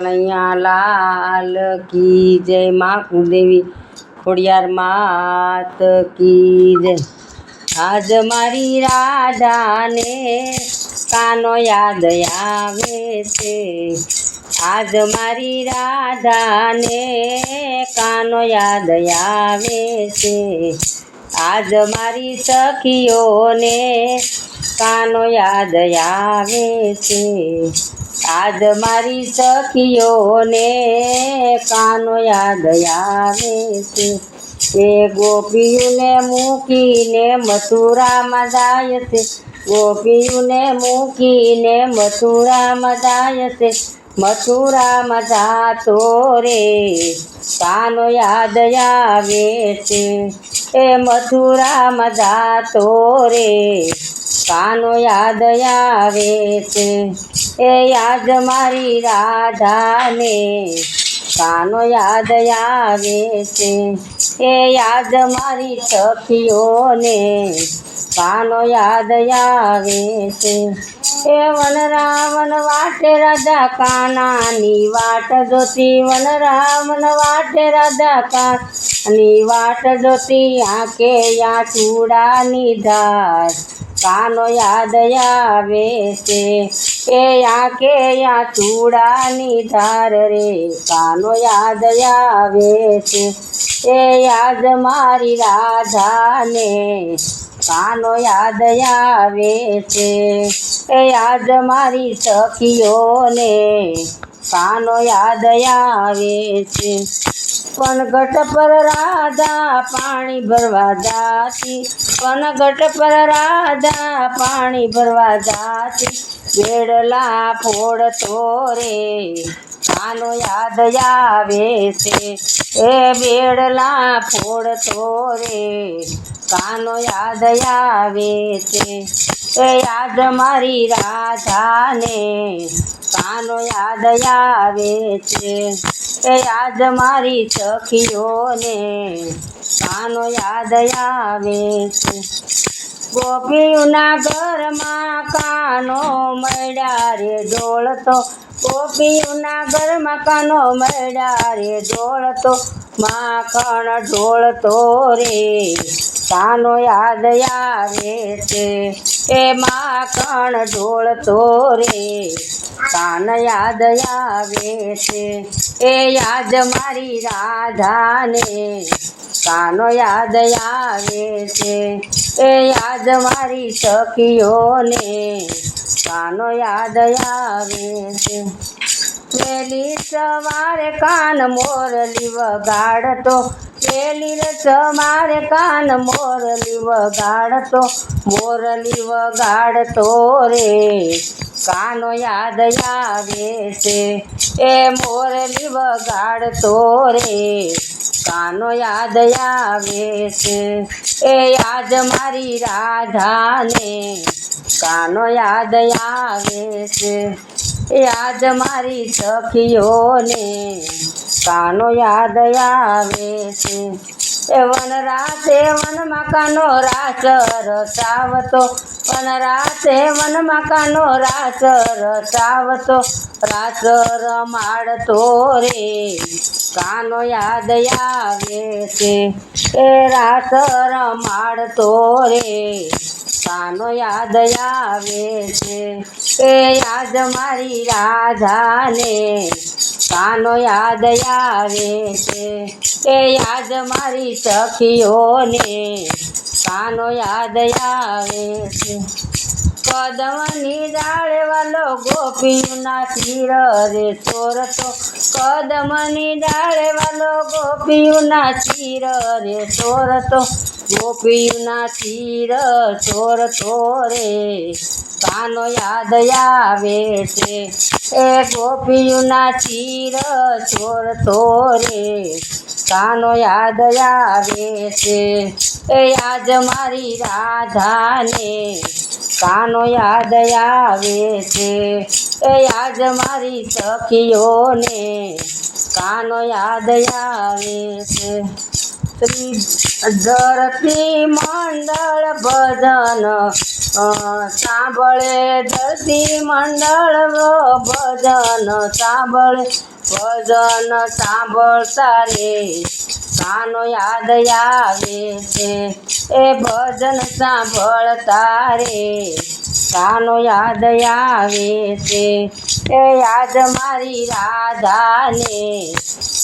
કનૈયા લાલ કી જય, માં કુળદેવી ખોડિયાર માત કી જય। આજ મારી રાધાને કાનો યાદ આવે છે, આજ મારી રાધાને કાનો યાદ આવે છે, આજ મારી સખીઓને કાનો યાદ આવે છે, આજ મારી સખીઓને કાનો યાદ આવે છે। એ ગોપીઓને મૂકીને મથુરામાં જાય છે, ગોપીઓને મૂકીને મથુરામાં જાય છે, મથુરામાં જાતો રે કાનો યાદ આવે છે, એ મથુરામાં જાતો રે કાનો યાદ આવે છે, એ યાદ મારી રાધાને કાનો યાદ આવે છે, એ યાદ મારી સખીઓને કાનો યાદ આવે છે। એ વનરાવન વાટે રાધા કાનાની વાટ જોતી, વનરાવન વાટે રાધા કાનાની વાટ જોતી, આંખે યા ચૂડાની ધાર કાનો યાદ આવે છે, એ આંખે યા ચૂડાની ધાર રે કાનો યાદ આવે છે, એ યાદ મારી રાધાને કાનો યાદ આવે છે, એ યાદ મારી સખીઓને કાનો યાદ આવે છે। પનઘટ પર રાધા પાણી ભરવા જાતી, પનઘટ પર રાધા પાણી ભરવા જાતી, બેડલા ફોડતો રે કાનો યાદ આવે છે, એ બેડલા ફોડતો રે કાનો યાદ આવે છે, એ યાદ મારી રાધાને કાનો યાદ આવે છે, એ યાદ મારી સખીઓને કાનો યાદ આવે છે। ગોપીઓના ઘરમાં કાનો મળ્યા રે ઢોળતો, ગોપીઓના ઘરમાં કાનો મળ્યા રે ઢોળતો, માખણ ઢોળતો રે કાનો યાદ આવે છે, એ માખણ ઢોળતો રે કાનો યાદ આવે છે, એ યાદ મારી રાધાને કાનો યાદ આવે છે, એ યાદ મારી સખીઓને કાનો યાદ આવે છે। વહેલી સવારે કાન મોરલી વગાડતો, વહેલી સવારે કાન મોરલી વગાડતો, મોરલી વગાડતો રે કાનો યાદ આવે છે, એ મોરલી વગાડતો રે કાનો યાદ આવે છે, એ યાદ મારી રાધાને કાનો યાદ આવે છે, યાદ મારી સખીઓને કાનો યાદ આવે છે। એ વન રાતે વનમાં કાનો રાસ રસાવતો, વન રાતે વનમાં કાનો રાસ રસાવતો, રાસ રમાડતો રે કાનો યાદ આવે છે, એ રાસ રમાડતો રે કાનો યાદ આવે છે, એ યાદ મારી રાધાને કાનો યાદ આવે છે, એ યાદ મારી સખીઓને કાનો યાદ આવે છે। કદમની ડાળે વાલો ગોપીઓના ચીર રે ચોરતો, કદમની ડાળે વાલો ગોપીઓના ચીર રે ચોરતો, ગોપીઓના ચીર ચોરતો રે કાનો યાદ આવે છે, એ ગોપીઓના ચીર ચોરતો રે કાનો યાદ આવે છે, એ યાદ મારી રાધાને કાનો યાદ આવે છે, એ યાદ મારી સખીઓને કાનો યાદ આવે છે। ધરતી મંડળ ભજન સાંભળે ધરતી મંડળ ભજન સાંભળે ભજન સાંભળતા રે કાનો યાદ આવે છે એ ભજન સાંભળતા રે કાનો યાદ આવે છે એ યાદ મારી રાધાને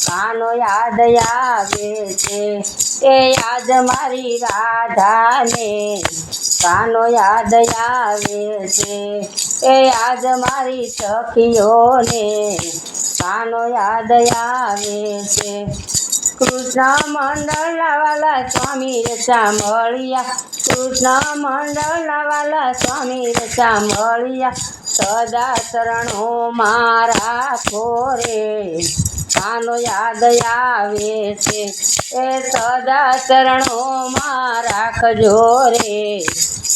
કાનો યાદ આવે છે એ યાદ મારી રાધાને કાનો યાદ આવે છે એ યાદ મારી સખીઓને કાનો યાદ આવે છે કૃષ્ણ મંડળના વાલા સ્વામી રે સાંભળ્યા કૃષ્ણ મંડળના વાલા સ્વામી રે સાંભળ્યા સદા ચરણોમાં રાખો રે કાનો યાદ આવે છે એ સદા ચરણોમાં રાખજો રે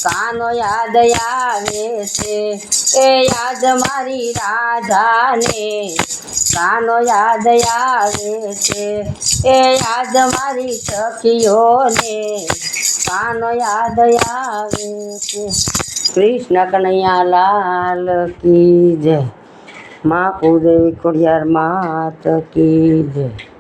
કાનો યાદ આવે છે એ યાદ મારી રાધાને કાનો યાદ આવે છે એ યાદ મારી સખીઓને કાનો યાદ આવે છે કૃષ્ણ કનૈયા લાલ કી જય મા કુળદેવી ખોડિયાર માત કી જય।